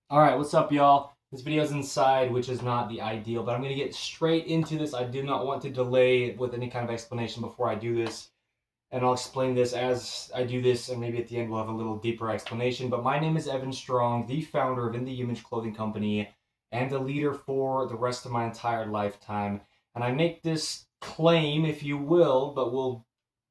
Alright, what's up, y'all? This video's inside, which is not the ideal, but I'm going to get straight into this. I do not want to delay with any kind of explanation before I do this, and I'll explain this as I do this, and maybe at the end we'll have a little deeper explanation. But my name is Evan Strong, the founder of In the Image Clothing Company, and a leader for the rest of my entire lifetime. And I make this claim, if you will, but we'll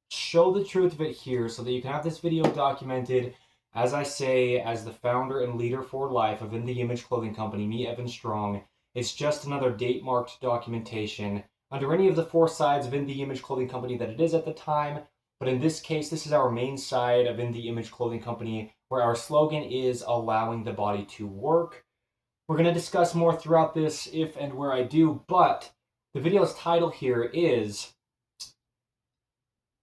show the truth of it here so that you can have this video documented. As I say, as the founder and leader for life of In the Image Clothing Company, me, Evan Strong, it's just another date marked documentation under any of the four sides of In the Image Clothing Company that it is at the time. But in this case, this is our main side of In the Image Clothing Company, where our slogan is allowing the body to work. We're going to discuss more throughout this if and where I do, but the video's title here is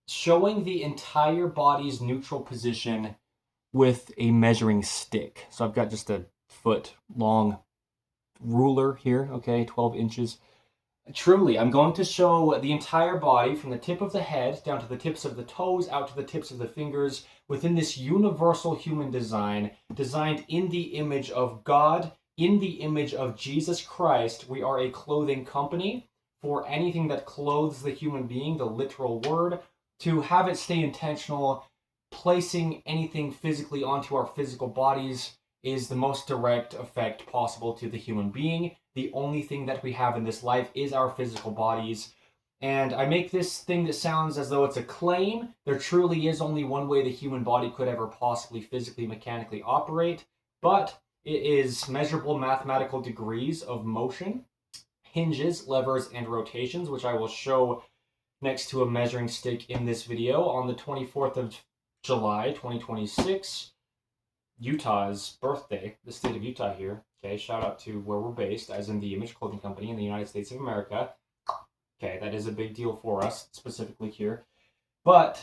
showing the entire body's neutral position with a measuring stick. So I've got just a foot long ruler here, okay, 12 inches. Truly, I'm going to show the entire body from the tip of the head down to the tips of the toes, out to the tips of the fingers, within this universal human design, designed in the image of God, in the image of Jesus Christ. We are a clothing company for anything that clothes the human being, the literal word, to have it stay intentional. Placing anything physically onto our physical bodies is the most direct effect possible to the human being. The only thing that we have in this life is our physical bodies. And I make this thing that sounds as though it's a claim. There truly is only one way the human body could ever possibly physically, mechanically operate, but it is measurable mathematical degrees of motion, hinges, levers, and rotations, which I will show next to a measuring stick in this video on the 24th of July 2026, Utah's birthday, the state of Utah here. Okay, shout out to where we're based, as in the Image Clothing Company in the United States of America. Okay, that is a big deal for us, specifically here. But,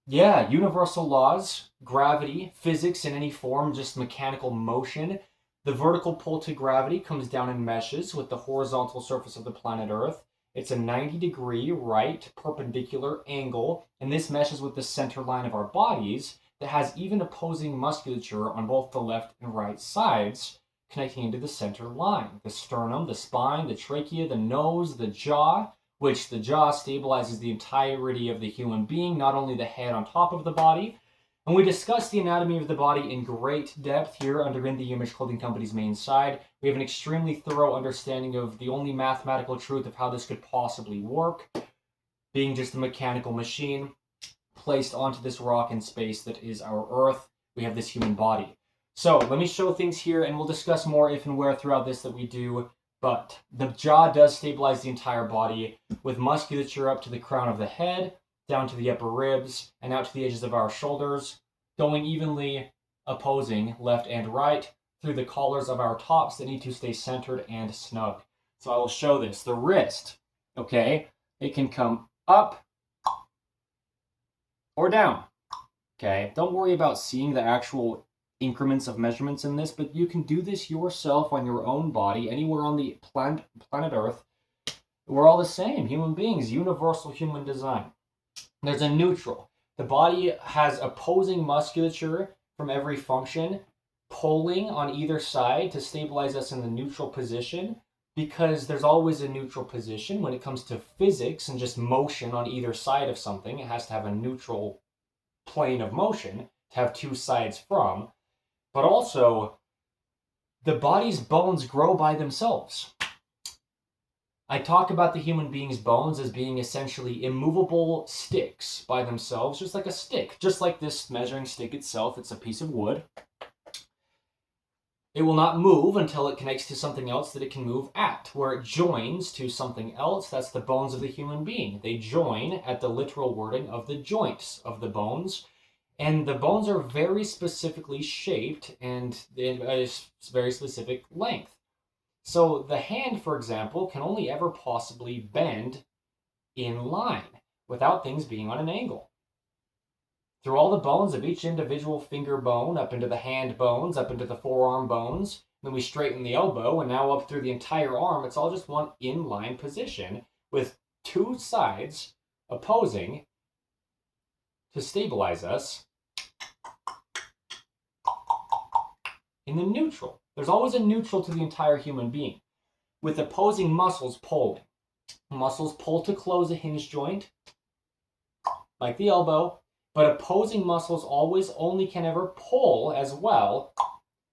yeah, universal laws, gravity, physics in any form, just mechanical motion. The vertical pull to gravity comes down in meshes with the horizontal surface of the planet Earth. It's a 90-degree right perpendicular angle, and this meshes with the center line of our bodies that has even opposing musculature on both the left and right sides, connecting into the center line. The sternum, the spine, the trachea, the nose, the jaw, which the jaw stabilizes the entirety of the human being, not only the head on top of the body. And we discuss the anatomy of the body in great depth here under In the Image Clothing Company's main side. We have an extremely thorough understanding of the only mathematical truth of how this could possibly work, being just a mechanical machine placed onto this rock in space that is our Earth. We have this human body. So let me show things here, and we'll discuss more if and where throughout this that we do. But the jaw does stabilize the entire body with musculature up to the crown of the head, down to the upper ribs, and out to the edges of our shoulders, going evenly opposing left and right through the collars of our tops that need to stay centered and snug. So I will show this. The wrist, okay, it can come up or down, okay? Don't worry about seeing the actual increments of measurements in this, but you can do this yourself on your own body, anywhere on the planet Earth. We're all the same, human beings, universal human design. There's a neutral. The body has opposing musculature from every function, pulling on either side to stabilize us in the neutral position, because there's always a neutral position when it comes to physics and just motion on either side of something. It has to have a neutral plane of motion to have two sides from. But also, the body's bones grow by themselves. I talk about the human being's bones as being essentially immovable sticks by themselves, just like a stick. Just like this measuring stick itself, it's a piece of wood. It will not move until it connects to something else that it can move at. Where it joins to something else, that's the bones of the human being. They join at the literal wording of the joints of the bones. And the bones are very specifically shaped and a very specific length. So the hand, for example, can only ever possibly bend in line without things being on an angle. Through all the bones of each individual finger bone, up into the hand bones, up into the forearm bones, then we straighten the elbow, and now up through the entire arm, it's all just one in-line position with two sides opposing to stabilize us in the neutral. There's always a neutral to the entire human being, with opposing muscles pulling. Muscles pull to close a hinge joint, like the elbow, but opposing muscles always only can ever pull as well,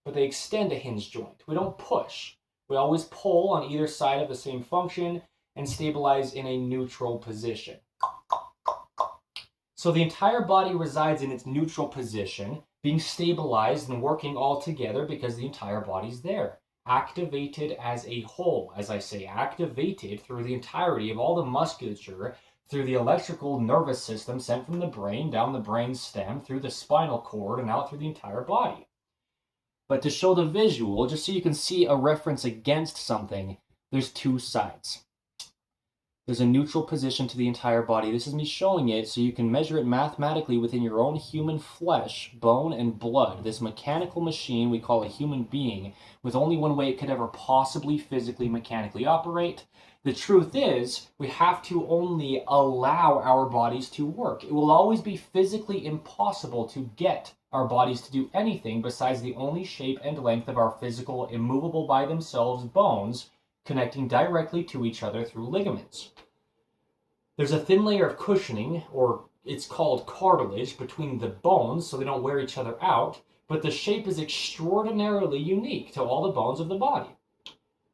but they extend a hinge joint. We don't push. We always pull on either side of the same function and stabilize in a neutral position. So the entire body resides in its neutral position, being stabilized and working all together because the entire body's there. Activated as a whole, as I say, activated through the entirety of all the musculature, through the electrical nervous system sent from the brain, down the brain stem, through the spinal cord, and out through the entire body. But to show the visual, just so you can see a reference against something, there's two sides. There's a neutral position to the entire body. This is me showing it so you can measure it mathematically within your own human flesh, bone, and blood. This mechanical machine we call a human being, with only one way it could ever possibly physically, mechanically operate. The truth is, we have to only allow our bodies to work. It will always be physically impossible to get our bodies to do anything besides the only shape and length of our physical, immovable by themselves bones, connecting directly to each other through ligaments. There's a thin layer of cushioning, or it's called cartilage, between the bones so they don't wear each other out, but the shape is extraordinarily unique to all the bones of the body.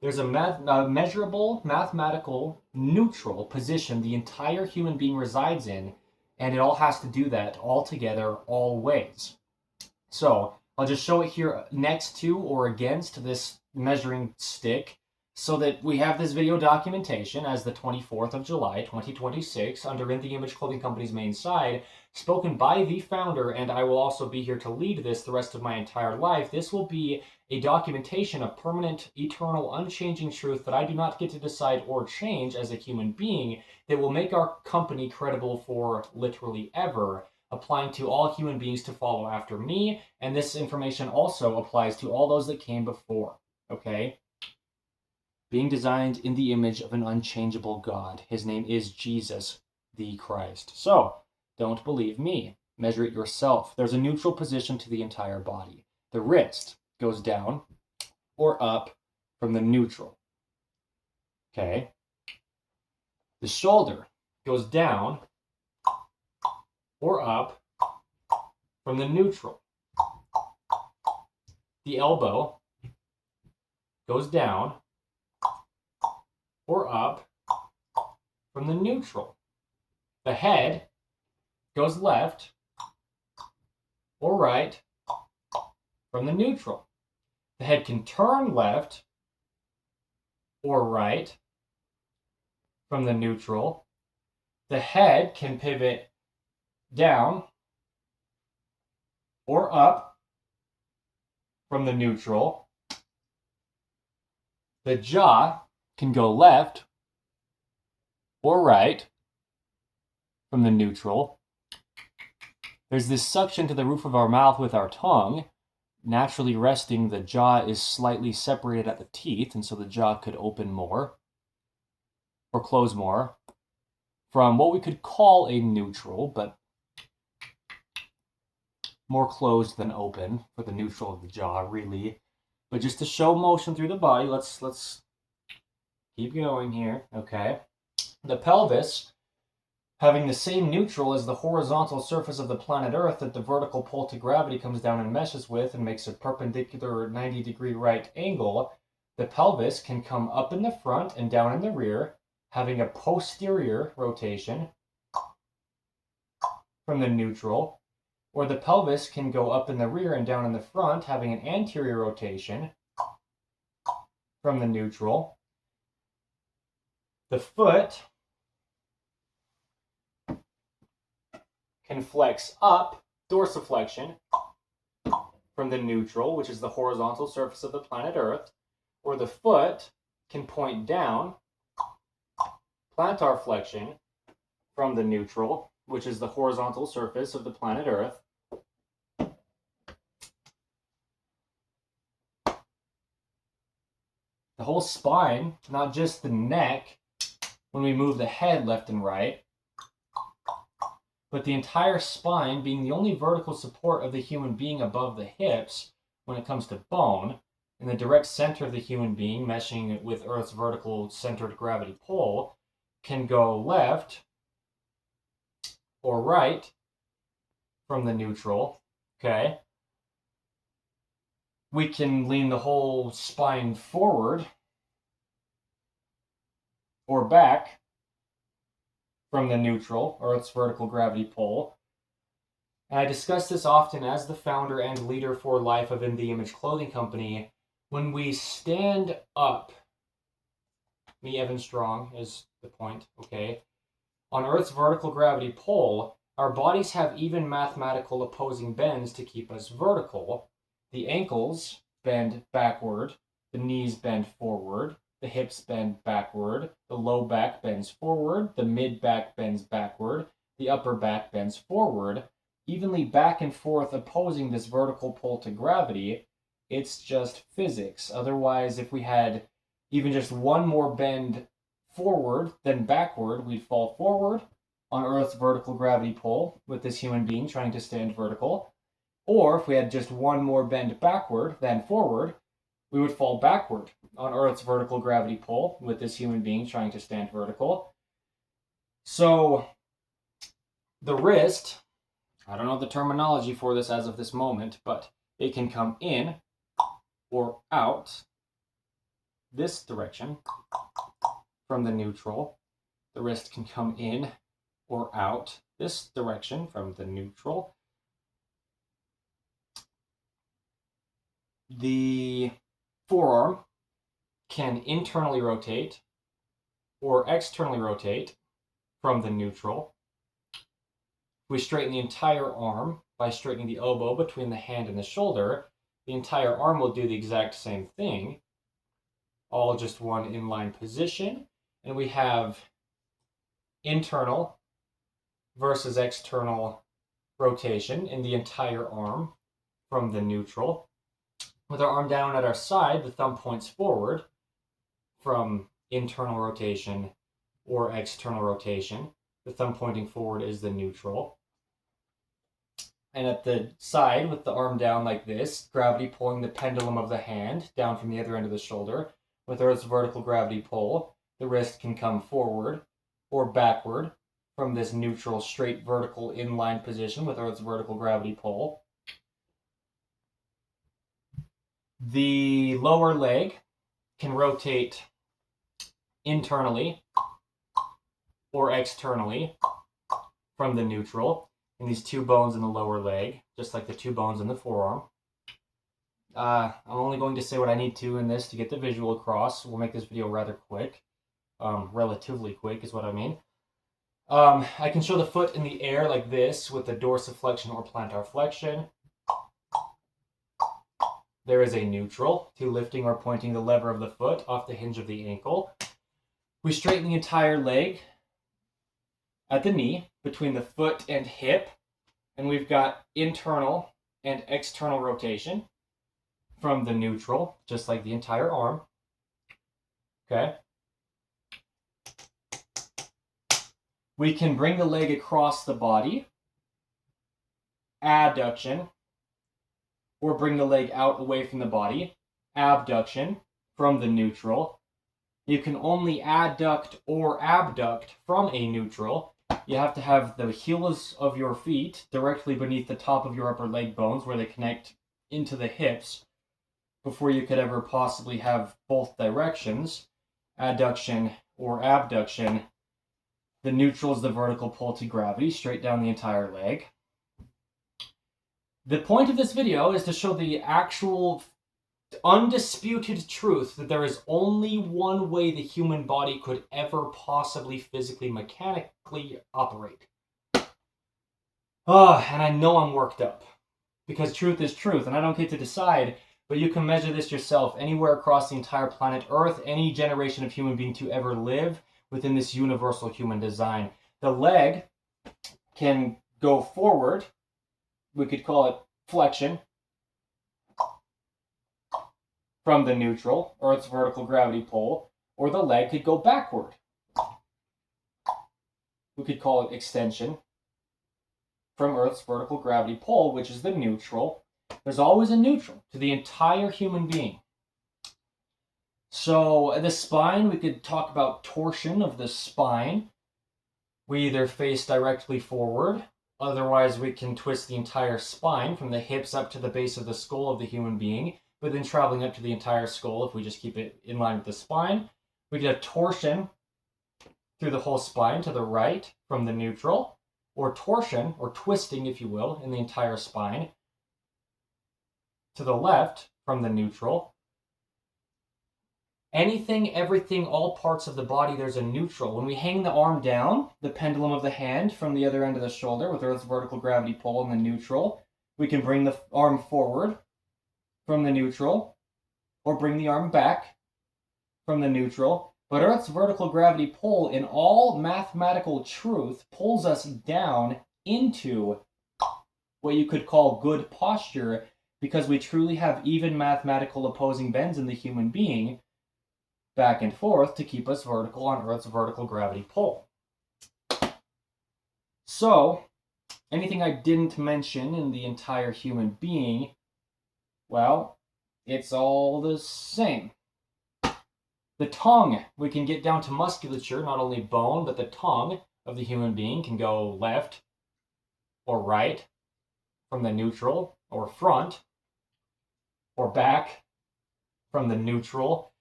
There's a measurable, mathematical, neutral position the entire human being resides in, and it all has to do that all together, always. So I'll just show it here next to or against this measuring stick so that we have this video documentation as the 24th of July, 2026, under In The Image Clothing Company's main side, spoken by the founder, and I will also be here to lead this the rest of my entire life. This will be a documentation of permanent, eternal, unchanging truth that I do not get to decide or change as a human being that will make our company credible for literally ever, applying to all human beings to follow after me, and this information also applies to all those that came before, okay? Being designed in the image of an unchangeable God. His name is Jesus the Christ. So, don't believe me. Measure it yourself. There's a neutral position to the entire body. The wrist goes down or up from the neutral. Okay? The shoulder goes down or up from the neutral. The elbow goes down or up from the neutral. The head goes left or right from the neutral. The head can turn left or right from the neutral. The head can pivot down or up from the neutral. The jaw can go left or right from the neutral. There's this suction to the roof of our mouth with our tongue. Naturally resting, the jaw is slightly separated at the teeth, and so the jaw could open more or close more from what we could call a neutral, but more closed than open for the neutral of the jaw, really. But just to show motion through the body, let's keep going here, okay? The pelvis, having the same neutral as the horizontal surface of the planet Earth that the vertical pull to gravity comes down and meshes with and makes a perpendicular 90-degree right angle, the pelvis can come up in the front and down in the rear, having a posterior rotation from the neutral, or the pelvis can go up in the rear and down in the front, having an anterior rotation from the neutral. The foot can flex up, dorsiflexion, from the neutral, which is the horizontal surface of the planet Earth, or the foot can point down, plantar flexion, from the neutral, which is the horizontal surface of the planet Earth. The whole spine, not just the neck, when we move the head left and right, but the entire spine being the only vertical support of the human being above the hips, when it comes to bone, in the direct center of the human being, meshing with Earth's vertical centered gravity pull, can go left or right from the neutral, okay? We can lean the whole spine forward or back from the neutral, Earth's vertical gravity pull. And I discuss this often as the founder and leader for life of In the Image Clothing Company. When we stand up, me, Evan Strong, is the point, okay? On Earth's vertical gravity pull, our bodies have even mathematical opposing bends to keep us vertical. The ankles bend backward, the knees bend forward, the hips bend backward, the low back bends forward, the mid back bends backward, the upper back bends forward, evenly back and forth opposing this vertical pull to gravity. It's just physics. Otherwise, if we had even just one more bend forward than backward, we'd fall forward on Earth's vertical gravity pull with this human being trying to stand vertical. Or if we had just one more bend backward than forward, we would fall backward on Earth's vertical gravity pull with this human being trying to stand vertical. So the wrist, I don't know the terminology for this as of this moment, but it can come in or out this direction from the neutral. The wrist can come in or out this direction from the neutral. The forearm can internally rotate or externally rotate from the neutral. We straighten the entire arm by straightening the elbow between the hand and the shoulder. The entire arm will do the exact same thing, all just one inline position. And we have internal versus external rotation in the entire arm from the neutral. With our arm down at our side, the thumb points forward from internal rotation or external rotation. The thumb pointing forward is the neutral. And at the side, with the arm down like this, gravity pulling the pendulum of the hand down from the other end of the shoulder. With Earth's vertical gravity pull, the wrist can come forward or backward from this neutral, straight, vertical, inline position with Earth's vertical gravity pull. The lower leg can rotate internally or externally from the neutral, and these two bones in the lower leg, just like the two bones in the forearm. I'm only going to say what I need to in this to get the visual across. We'll make this video rather quick. Relatively quick is what I mean. I can show the foot in the air like this with the dorsiflexion or plantar flexion. There is a neutral to lifting or pointing the lever of the foot off the hinge of the ankle. We straighten the entire leg at the knee between the foot and hip, and we've got internal and external rotation from the neutral, just like the entire arm. Okay. We can bring the leg across the body, adduction, or bring the leg out away from the body, abduction from the neutral. You can only adduct or abduct from a neutral. You have to have the heels of your feet directly beneath the top of your upper leg bones where they connect into the hips before you could ever possibly have both directions, adduction or abduction. The neutral is the vertical pull to gravity, straight down the entire leg. The point of this video is to show the actual undisputed truth that there is only one way the human body could ever possibly physically, mechanically operate. And I know I'm worked up because truth is truth and I don't get to decide, but you can measure this yourself anywhere across the entire planet Earth, any generation of human being to ever live within this universal human design. The leg can go forward. We could call it flexion from the neutral, Earth's vertical gravity pull, or the leg could go backward. We could call it extension from Earth's vertical gravity pull, which is the neutral. There's always a neutral to the entire human being. So the spine, we could talk about torsion of the spine. We either face directly forward, otherwise we can twist the entire spine from the hips up to the base of the skull of the human being, but then traveling up to the entire skull if we just keep it in line with the spine. We get a torsion through the whole spine to the right from the neutral, or torsion, or twisting, if you will, in the entire spine to the left from the neutral. Anything, everything, all parts of the body, there's a neutral. When we hang the arm down, the pendulum of the hand from the other end of the shoulder with Earth's vertical gravity pull in the neutral, we can bring the arm forward from the neutral, or bring the arm back from the neutral. But Earth's vertical gravity pull, in all mathematical truth, pulls us down into what you could call good posture, because we truly have even mathematical opposing bends in the human being, back and forth, to keep us vertical on Earth's vertical gravity pull. So, anything I didn't mention in the entire human being, well, it's all the same. The tongue, we can get down to musculature, not only bone, but the tongue of the human being can go left or right from the neutral, or front or back from the neutral.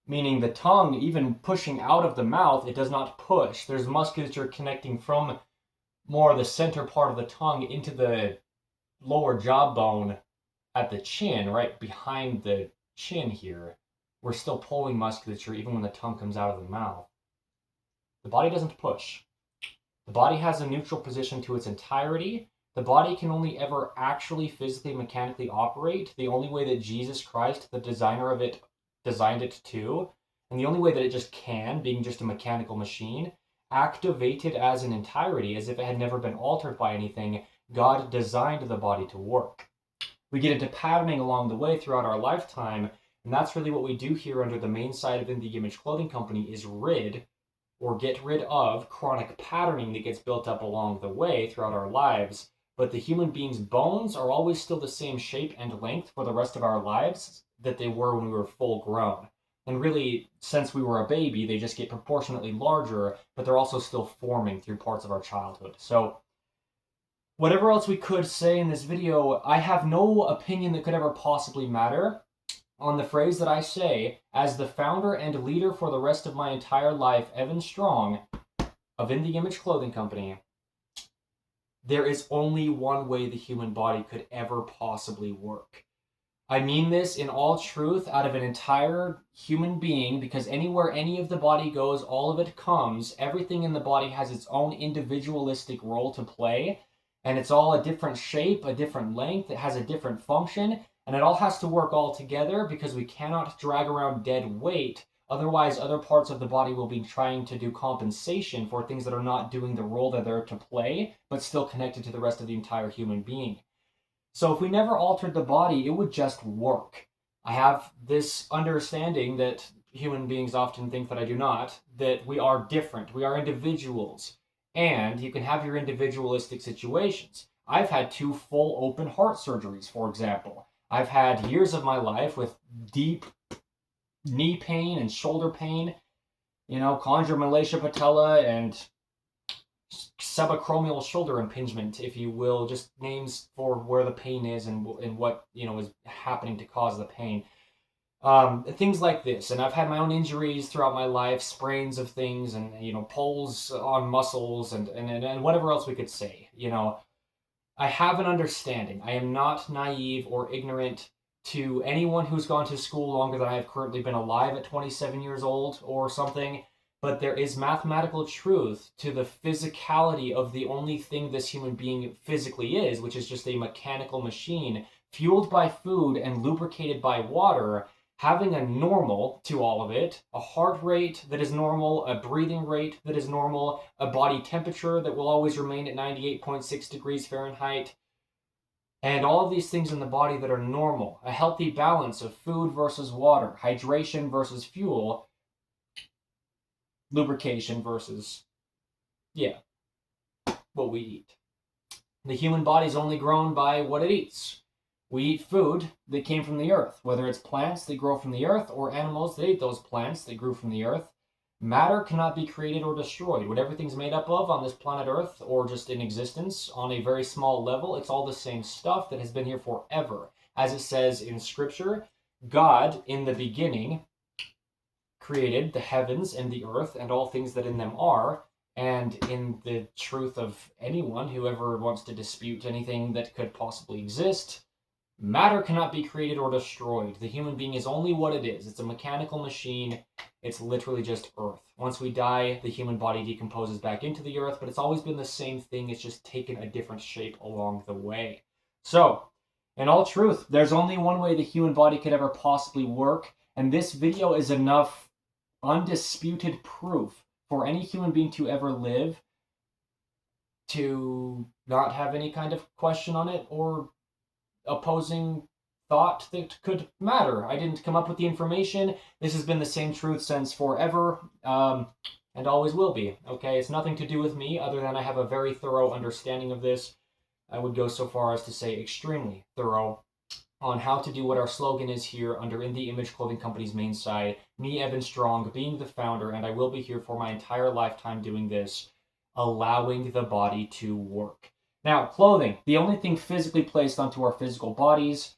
Meaning the tongue, even pushing out of the mouth, it does not push. There's musculature connecting from more the center part of the tongue into the lower jawbone at the chin, right behind the chin here. We're still pulling musculature even when the tongue comes out of the mouth. The body doesn't push. The body has a neutral position to its entirety. The body can only ever actually physically, mechanically operate the only way that Jesus Christ, the designer of it, designed it to, and the only way that it just can, being just a mechanical machine, activated as an entirety, as if it had never been altered by anything. God designed the body to work. We get into patterning along the way throughout our lifetime, and that's really what we do here under the main side of In the Image Clothing Company, is get rid of chronic patterning that gets built up along the way throughout our lives. But the human being's bones are always still the same shape and length for the rest of our lives that they were when we were full grown. And really, since we were a baby, they just get proportionately larger, but they're also still forming through parts of our childhood. So, whatever else we could say in this video, I have no opinion that could ever possibly matter on the phrase that I say, as the founder and leader for the rest of my entire life, Evan Strong, of In the Image Clothing Company. There is only one way the human body could ever possibly work. I mean this in all truth out of an entire human being, because anywhere any of the body goes, all of it comes. Everything in the body has its own individualistic role to play, and it's all a different shape, a different length, it has a different function, and it all has to work all together, because we cannot drag around dead weight. Otherwise, other parts of the body will be trying to do compensation for things that are not doing the role that they're to play, but still connected to the rest of the entire human being. So if we never altered the body, it would just work. I have this understanding that human beings often think that I do not, that we are different, we are individuals, and you can have your individualistic situations. I've had 2 full open heart surgeries, for example. I've had years of my life with deep knee pain and shoulder pain, chondromalacia patella and subacromial shoulder impingement, if you will, just names for where the pain is and what is happening to cause the pain. Things like this. And I've had my own injuries throughout my life, sprains of things, and pulls on muscles, and whatever else we could say. I have an understanding. I am not naive or ignorant to anyone who's gone to school longer than I have currently been alive at 27 years old or something. But there is mathematical truth to the physicality of the only thing this human being physically is, which is just a mechanical machine fueled by food and lubricated by water, having a normal to all of it, a heart rate that is normal, a breathing rate that is normal, a body temperature that will always remain at 98.6 degrees Fahrenheit, and all of these things in the body that are normal, a healthy balance of food versus water, hydration versus fuel, lubrication versus, what we eat. The human body is only grown by what it eats. We eat food that came from the earth, whether it's plants that grow from the earth or animals that ate those plants that grew from the earth. Matter cannot be created or destroyed. What everything's made up of on this planet Earth, or just in existence on a very small level, it's all the same stuff that has been here forever. As it says in Scripture, God, in the beginning, created the heavens and the earth and all things that in them are. And in the truth of anyone who ever wants to dispute anything that could possibly exist, matter cannot be created or destroyed. The human being is only what it is. It's a mechanical machine. It's literally just earth. Once we die, the human body decomposes back into the earth, but it's always been the same thing. It's just taken a different shape along the way. So, in all truth, there's only one way the human body could ever possibly work, and this video is enough undisputed proof for any human being to ever live to not have any kind of question on it or opposing thought that could matter. I didn't come up with the information. This has been the same truth since forever, and always will be. Okay, it's nothing to do with me other than I have a very thorough understanding of this. I would go so far as to say extremely thorough on how to do what our slogan is here under In the Image Clothing Company's main site. Me, Evan Strong, being the founder, and I will be here for my entire lifetime doing this, allowing the body to work. Now, clothing, the only thing physically placed onto our physical bodies,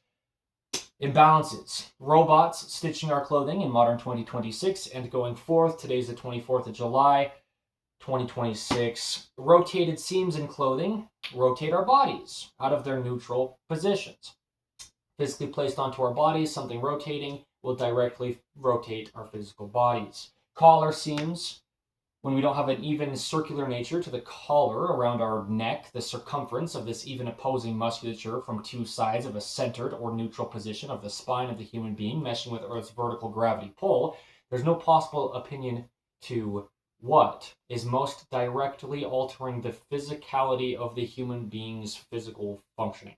imbalances. Robots stitching our clothing in modern 2026 and going forth. Today's the 24th of July, 2026. Rotated seams in clothing rotate our bodies out of their neutral positions. Physically placed onto our bodies, something rotating will directly rotate our physical bodies. Collar seams, when we don't have an even circular nature to the collar around our neck, the circumference of this even opposing musculature from two sides of a centered or neutral position of the spine of the human being meshing with Earth's vertical gravity pull, there's no possible opinion to what is most directly altering the physicality of the human being's physical functioning.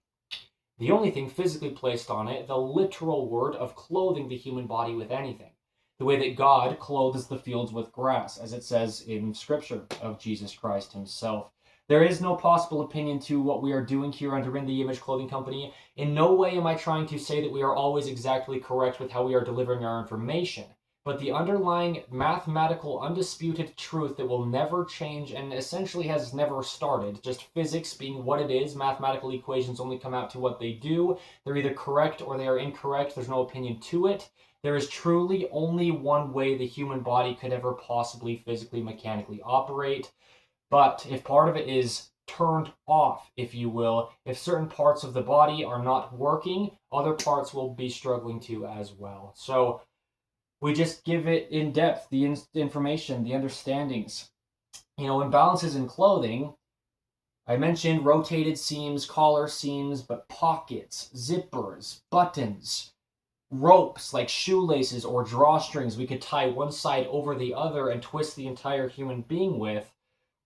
The only thing physically placed on it, the literal word of clothing the human body with anything. The way that God clothes the fields with grass, as it says in Scripture of Jesus Christ himself. There is no possible opinion to what we are doing here under In the Image Clothing Company. In no way am I trying to say that we are always exactly correct with how we are delivering our information. But the underlying mathematical, undisputed truth that will never change and essentially has never started, just physics being what it is, mathematical equations only come out to what they do. They're either correct or they are incorrect. There's no opinion to it. There is truly only one way the human body could ever possibly physically, mechanically operate. But if part of it is turned off, if you will, if certain parts of the body are not working, other parts will be struggling to as well. So we just give it in depth, the information, the understandings. Imbalances in clothing, I mentioned rotated seams, collar seams, but pockets, zippers, buttons, ropes like shoelaces or drawstrings we could tie one side over the other and twist the entire human being with.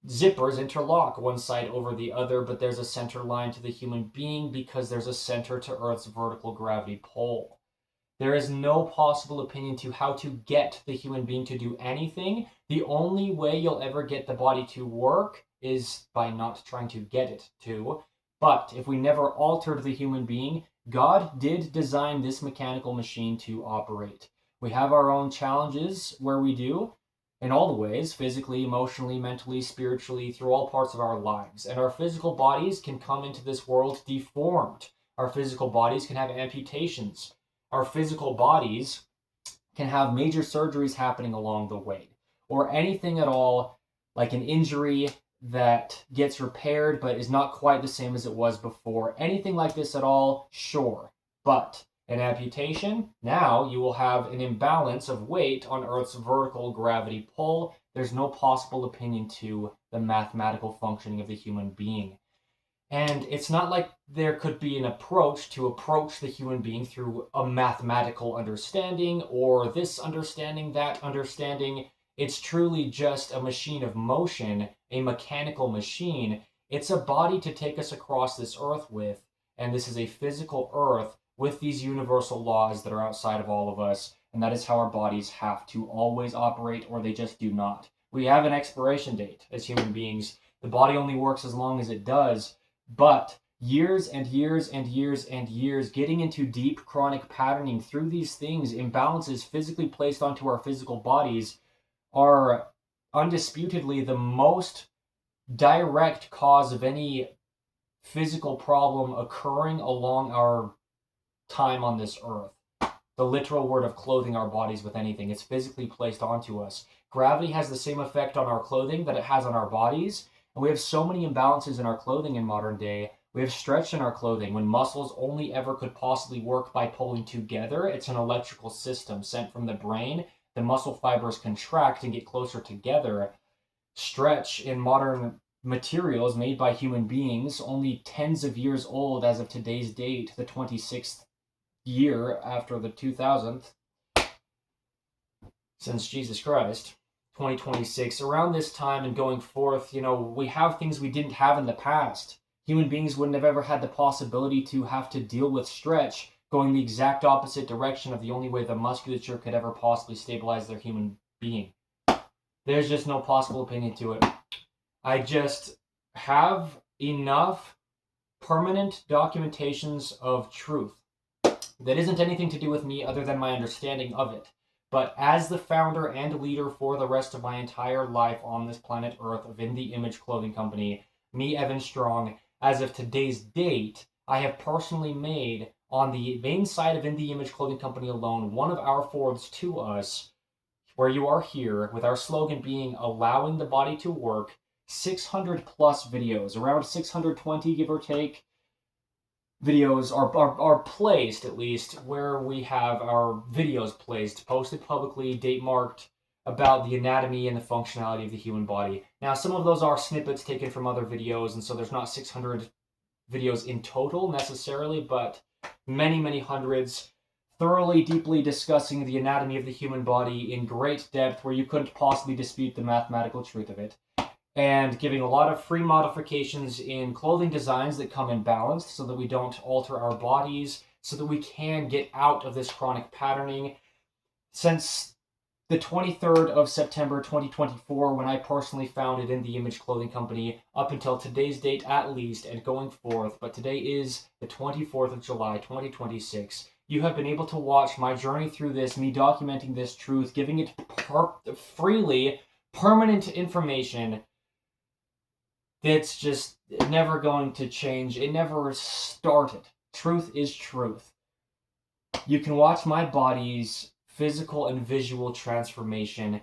Zippers interlock one side over the other, but there's a center line to the human being because there's a center to Earth's vertical gravity pull. There is no possible opinion to how to get the human being to do anything. The only way you'll ever get the body to work is by not trying to get it to. But if we never altered the human being, God did design this mechanical machine to operate. We have our own challenges where we do, in all the ways, physically, emotionally, mentally, spiritually, through all parts of our lives. And our physical bodies can come into this world deformed. Our physical bodies can have amputations. Our physical bodies can have major surgeries happening along the way, or anything at all, like an injury that gets repaired but is not quite the same as it was before. Anything like this at all, sure. But an amputation, now you will have an imbalance of weight on Earth's vertical gravity pull. There's no possible opinion to the mathematical functioning of the human being. And it's not like there could be an approach to approach the human being through a mathematical understanding or this understanding, that understanding. It's truly just a machine of motion, a mechanical machine. It's a body to take us across this earth with, and this is a physical earth with these universal laws that are outside of all of us, and that is how our bodies have to always operate, or they just do not. We have an expiration date as human beings. The body only works as long as it does. But years and years and years and years, getting into deep chronic patterning through these things, imbalances physically placed onto our physical bodies, are undisputedly the most direct cause of any physical problem occurring along our time on this earth. The literal word of clothing our bodies with anything. It's physically placed onto us. Gravity has the same effect on our clothing that it has on our bodies. And we have so many imbalances in our clothing in modern day. We have stretch in our clothing when muscles only ever could possibly work by pulling together. It's an electrical system sent from the brain. The muscle fibers contract and get closer together. Stretch in modern materials made by human beings, only tens of years old as of today's date, the 26th year after the 2000th since Jesus Christ, 2026. Around this time and going forth, we have things we didn't have in the past. Human beings wouldn't have ever had the possibility to have to deal with stretch going the exact opposite direction of the only way the musculature could ever possibly stabilize their human being. There's just no possible opinion to it. I just have enough permanent documentations of truth that isn't anything to do with me other than my understanding of it. But as the founder and leader for the rest of my entire life on this planet Earth of In The Image Clothing Company, me, Evan Strong, as of today's date, I have personally made, on the main site of In The Image Clothing Company alone, one of our forwards to us, where you are here, with our slogan being allowing the body to work, 600 plus videos, around 620 give or take, videos are placed, at least, where we have our videos placed, posted publicly, date marked, about the anatomy and the functionality of the human body. Now, some of those are snippets taken from other videos, and so there's not 600 videos in total necessarily, but many, many hundreds, thoroughly, deeply discussing the anatomy of the human body in great depth where you couldn't possibly dispute the mathematical truth of it, and giving a lot of free modifications in clothing designs that come in balanced so that we don't alter our bodies, so that we can get out of this chronic patterning. Since the 23rd of September 2024, when I personally founded In The Image Clothing Company, up until today's date at least, and going forth, but today is the 24th of July 2026, you have been able to watch my journey through this, me documenting this truth, giving it freely permanent information that's just never going to change. It never started. Truth is truth. You can watch my body's physical and visual transformation.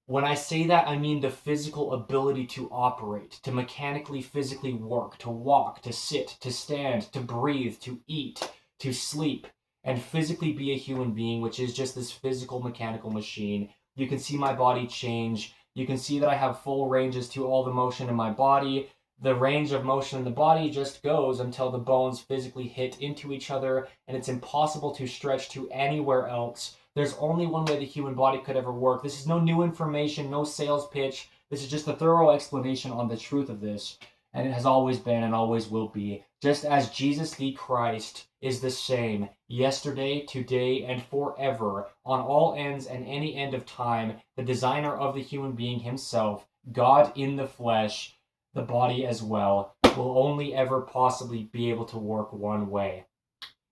When I say that, I mean the physical ability to operate, to mechanically, physically work, to walk, to sit, to stand, to breathe, to eat, to sleep, and physically be a human being, which is just this physical mechanical machine. You can see my body change. You can see that I have full ranges to all the motion in my body. The range of motion in the body just goes until the bones physically hit into each other, and it's impossible to stretch to anywhere else. There's only one way the human body could ever work. This is no new information, no sales pitch. This is just a thorough explanation on the truth of this, and it has always been and always will be. Just as Jesus the Christ is the same yesterday, today, and forever, on all ends and any end of time, the designer of the human being himself, God in the flesh, the body as well, will only ever possibly be able to work one way.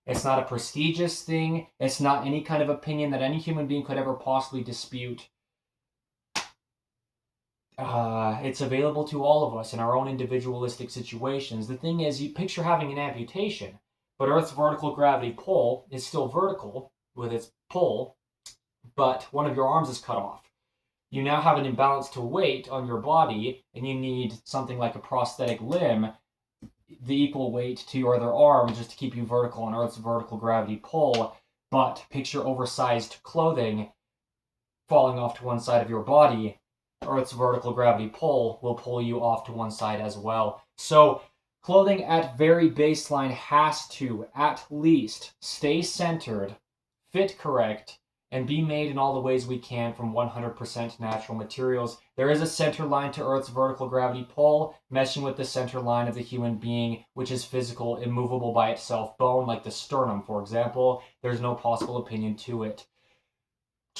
It's not a prestigious thing. It's not any kind of opinion that any human being could ever possibly dispute. It's available to all of us in our own individualistic situations. The thing is, you picture having an amputation, but Earth's vertical gravity pull is still vertical with its pull, but one of your arms is cut off. You now have an imbalance to weight on your body, and you need something like a prosthetic limb, the equal weight to your other arm, just to keep you vertical on Earth's vertical gravity pull. But picture oversized clothing falling off to one side of your body. Earth's vertical gravity pull will pull you off to one side as well. So clothing at very baseline has to, at least, stay centered, fit correct, and be made in all the ways we can from 100% natural materials. There is a center line to Earth's vertical gravity pull, meshing with the center line of the human being, which is physical, immovable by itself, bone, like the sternum, for example. There's no possible opinion to it.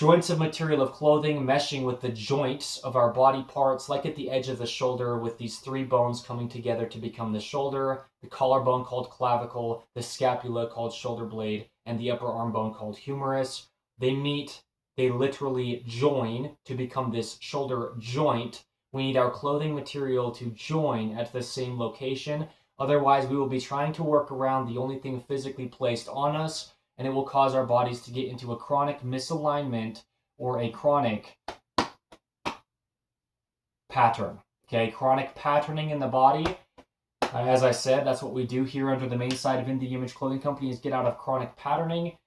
Joints of material of clothing meshing with the joints of our body parts, like at the edge of the shoulder, with these three bones coming together to become the shoulder, the collarbone called clavicle, the scapula called shoulder blade, and the upper arm bone called humerus. They meet, they literally join to become this shoulder joint. We need our clothing material to join at the same location. Otherwise, we will be trying to work around the only thing physically placed on us, and it will cause our bodies to get into a chronic misalignment or a chronic pattern. Okay, chronic patterning in the body. As I said, that's what we do here under the main side of In The Image Clothing Company, is get out of chronic patterning.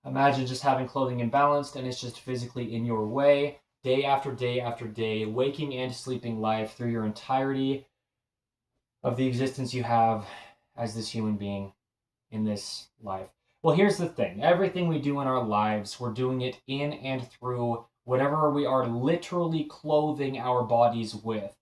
Imagine just having clothing imbalanced and it's just physically in your way, day after day after day, waking and sleeping life through your entirety of the existence you have as this human being in this life. Well, here's the thing. Everything we do in our lives, we're doing it in and through whatever we are literally clothing our bodies with.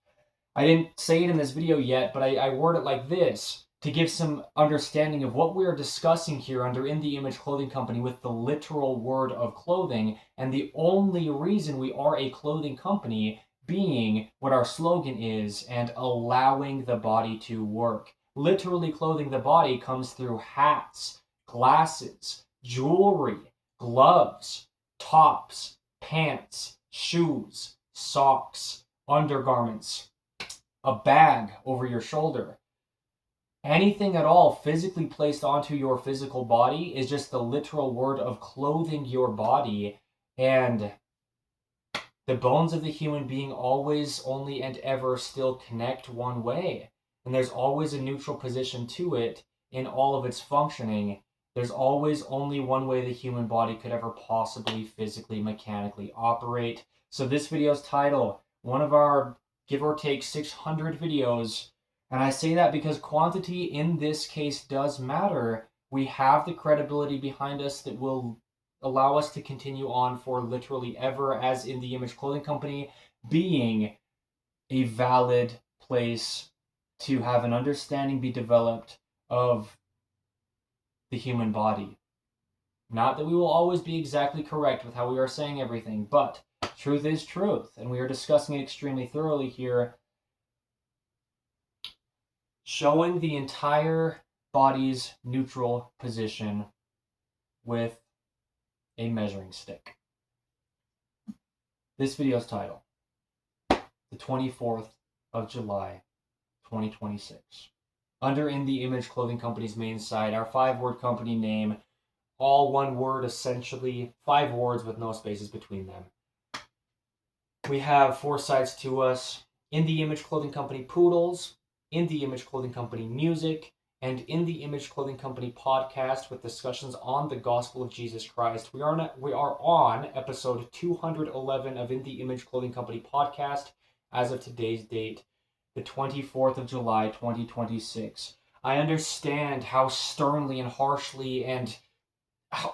I didn't say it in this video yet, but I word it like this to give some understanding of what we're discussing here under In The Image Clothing Company with the literal word of clothing, and the only reason we are a clothing company being what our slogan is, and allowing the body to work. Literally clothing the body comes through hats, glasses, jewelry, gloves, tops, pants, shoes, socks, undergarments, a bag over your shoulder. Anything at all physically placed onto your physical body is just the literal word of clothing your body. And the bones of the human being always, only, and ever still connect one way. And there's always a neutral position to it in all of its functioning. There's always only one way the human body could ever possibly physically, mechanically operate. So this video's title, one of our give or take 600 videos, and I say that because quantity in this case does matter. We have the credibility behind us that will allow us to continue on for literally ever as In The Image Clothing Company, being a valid place to have an understanding be developed of the human body. Not that we will always be exactly correct with how we are saying everything, but truth is truth, and we are discussing it extremely thoroughly here, showing the entire body's neutral position with a measuring stick. This video's title, the 24th of July, 2026. Under In The Image Clothing Company's main site, our 5-word company name, all one word essentially, 5 words with no spaces between them. We have 4 sites to us: In The Image Clothing Company Poodles, In The Image Clothing Company Music, and In The Image Clothing Company Podcast with discussions on the gospel of Jesus Christ. We are on episode 211 of In The Image Clothing Company Podcast as of today's date, the 24th of July, 2026. I understand how sternly and harshly and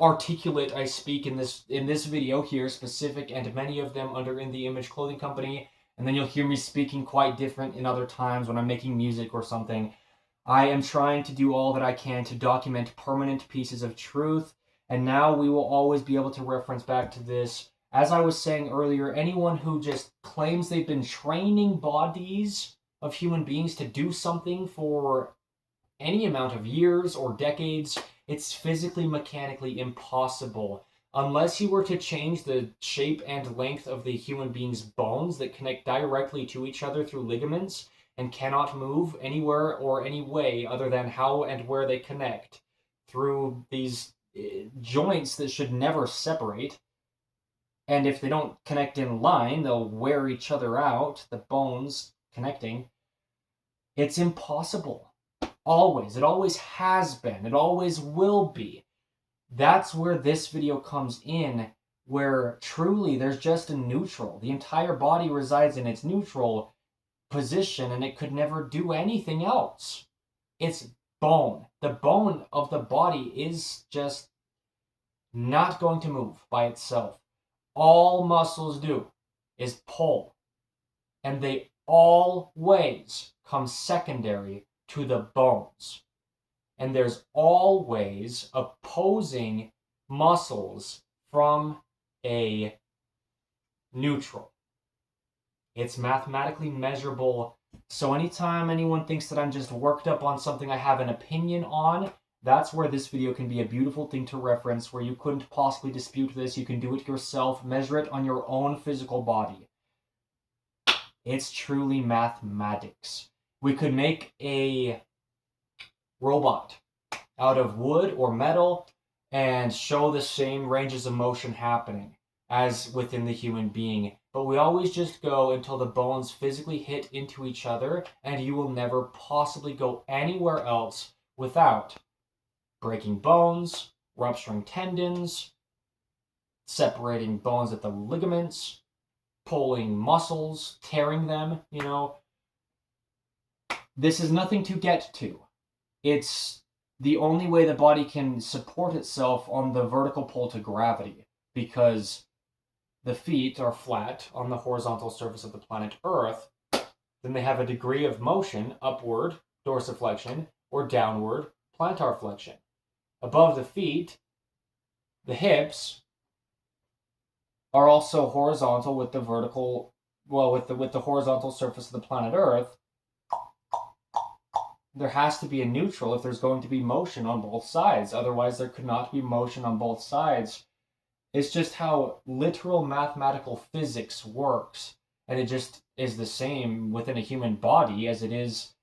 articulate I speak in this video here, specific, and many of them under In The Image Clothing Company, and then you'll hear me speaking quite different in other times when I'm making music or something. I am trying to do all that I can to document permanent pieces of truth, and now we will always be able to reference back to this. As I was saying earlier, anyone who just claims they've been training bodies of human beings to do something for any amount of years or decades, it's physically, mechanically impossible. Unless you were to change the shape and length of the human being's bones that connect directly to each other through ligaments and cannot move anywhere or any way other than how and where they connect through these joints that should never separate. And if they don't connect in line, they'll wear each other out, the bones connecting. It's impossible. Always. It always has been. It always will be. That's where this video comes in, where truly there's just a neutral. The entire body resides in its neutral position, and it could never do anything else. It's bone. The bone of the body is just not going to move by itself. All muscles do is pull, and they always come secondary to the bones. And there's always opposing muscles from a neutral. It's mathematically measurable. So anytime anyone thinks that I'm just worked up on something I have an opinion on, that's where this video can be a beautiful thing to reference, where you couldn't possibly dispute this. You can do it yourself, measure it on your own physical body. It's truly mathematics. We could make a robot out of wood or metal and show the same ranges of motion happening as within the human being. But we always just go until the bones physically hit into each other, and you will never possibly go anywhere else without breaking bones, rupturing tendons, separating bones at the ligaments, pulling muscles, tearing them, This is nothing to get to. It's the only way the body can support itself on the vertical pull to gravity, because the feet are flat on the horizontal surface of the planet Earth. Then they have a degree of motion, upward, dorsiflexion, or downward, plantar flexion. Above the feet, the hips are also horizontal with the vertical, with the horizontal surface of the planet Earth. There has to be a neutral if there's going to be motion on both sides. Otherwise, there could not be motion on both sides. It's just how literal mathematical physics works. And it just is the same within a human body as it is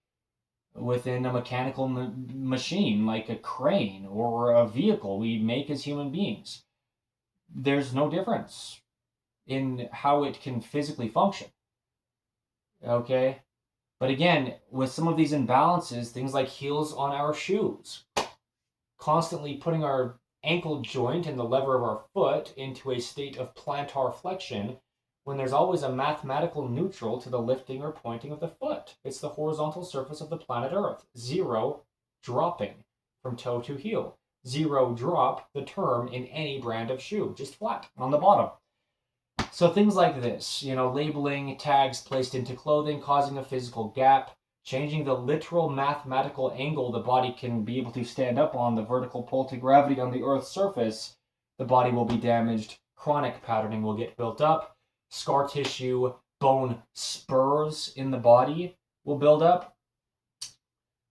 within a mechanical machine, like a crane or a vehicle we make as human beings. There's no difference in how it can physically function. Okay? But again, with some of these imbalances, things like heels on our shoes, constantly putting our ankle joint and the lever of our foot into a state of plantar flexion, when there's always a mathematical neutral to the lifting or pointing of the foot. It's the horizontal surface of the planet Earth. Zero dropping from toe to heel. Zero drop, the term in any brand of shoe, just flat on the bottom. So things like this, labeling, tags placed into clothing, causing a physical gap, changing the literal mathematical angle the body can be able to stand up on, the vertical pull to gravity on the Earth's surface, the body will be damaged, chronic patterning will get built up, scar tissue, bone spurs in the body will build up,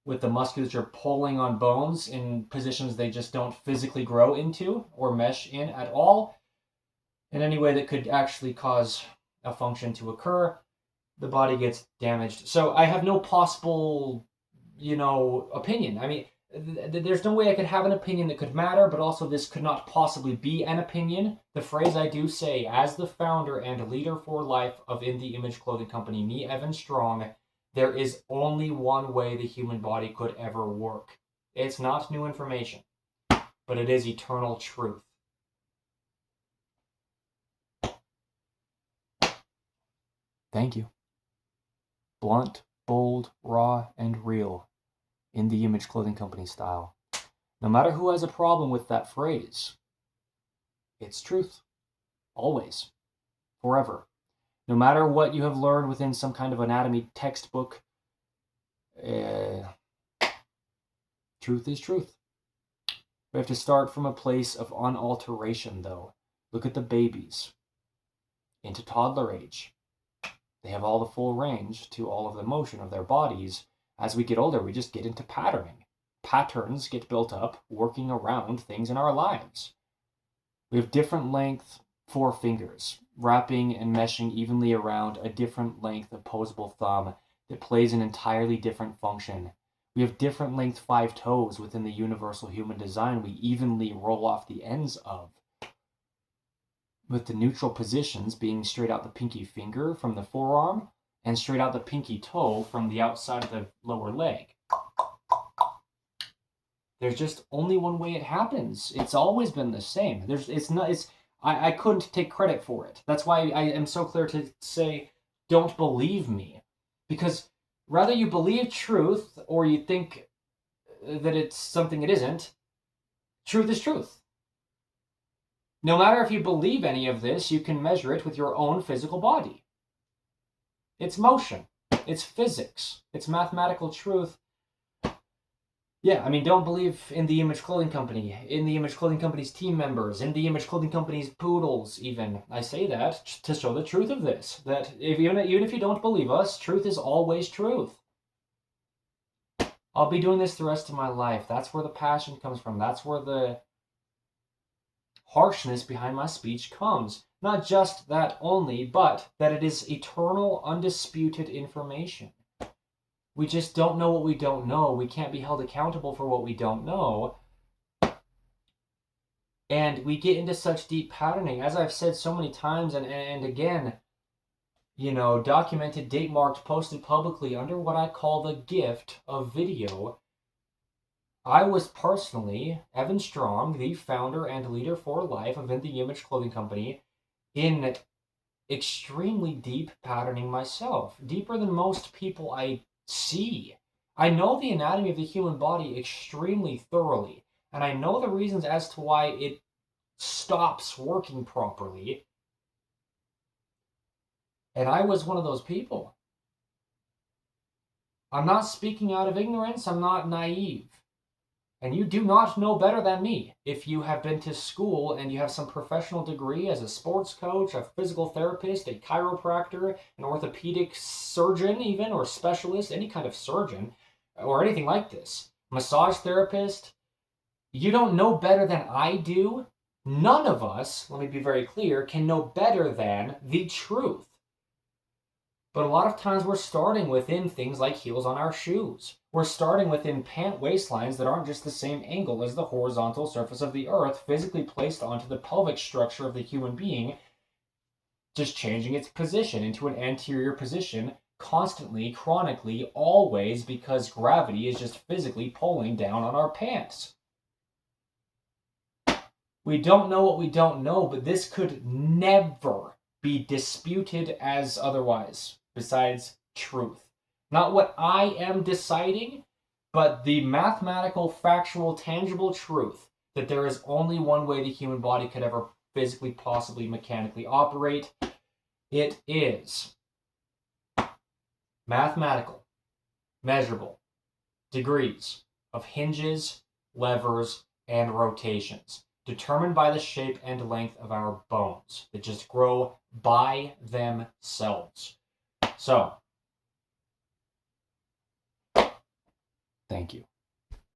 with the musculature pulling on bones in positions they just don't physically grow into or mesh in at all, in any way that could actually cause a function to occur. The body gets damaged. So I have no possible, opinion. I mean, there's no way I could have an opinion that could matter, but also this could not possibly be an opinion. The phrase I do say, as the founder and leader for life of In the Image Clothing Company, me, Evan Strong, there is only one way the human body could ever work. It's not new information, but it is eternal truth. Thank you. Blunt, bold, raw, and real. In the Image Clothing Company style. No matter who has a problem with that phrase, it's truth. Always. Forever. No matter what you have learned within some kind of anatomy textbook, truth is truth. We have to start from a place of unalteration, though. Look at the babies. Into toddler age. They have all the full range to all of the motion of their bodies. As we get older, we just get into patterning. Patterns get built up working around things in our lives. We have different length forefingers, wrapping and meshing evenly around a different length opposable thumb that plays an entirely different function. We have different length 5 toes within the universal human design we evenly roll off the ends of, with the neutral positions being straight out the pinky finger from the forearm and straight out the pinky toe from the outside of the lower leg. There's just only one way it happens. It's always been the same. I couldn't take credit for it. That's why I am so clear to say, don't believe me. Because rather you believe truth or you think that it's something it isn't, truth is truth. No matter if you believe any of this, you can measure it with your own physical body. It's motion. It's physics. It's mathematical truth. Yeah, I mean, don't believe in the Image Clothing Company, in the Image Clothing Company's team members, in the Image Clothing Company's poodles, even. I say that to show the truth of this. That even if you don't believe us, truth is always truth. I'll be doing this the rest of my life. That's where the passion comes from. That's where the harshness behind my speech comes. Not just that only, but that it is eternal, undisputed information. We just don't know what we don't know. We can't be held accountable for what we don't know. And we get into such deep patterning, as I've said so many times, and again, documented, date marked, posted publicly under what I call the gift of video. I was personally, Evan Strong, the founder and leader for life of In the Image Clothing Company, in extremely deep patterning myself, deeper than most people I see. I know the anatomy of the human body extremely thoroughly, and I know the reasons as to why it stops working properly. And I was one of those people. I'm not speaking out of ignorance, I'm not naive. And you do not know better than me. If you have been to school and you have some professional degree as a sports coach, a physical therapist, a chiropractor, an orthopedic surgeon, even, or specialist, any kind of surgeon, or anything like this, massage therapist, you don't know better than I do. None of us, let me be very clear, can know better than the truth. But a lot of times we're starting within things like heels on our shoes. We're starting within pant waistlines that aren't just the same angle as the horizontal surface of the earth physically placed onto the pelvic structure of the human being, just changing its position into an anterior position constantly, chronically, always, because gravity is just physically pulling down on our pants. We don't know what we don't know, but this could never be disputed as otherwise, besides truth. Not what I am deciding, but the mathematical, factual, tangible truth that there is only one way the human body could ever physically, possibly, mechanically operate. It is mathematical, measurable degrees of hinges, levers, and rotations, determined by the shape and length of our bones that just grow by themselves. So, thank you.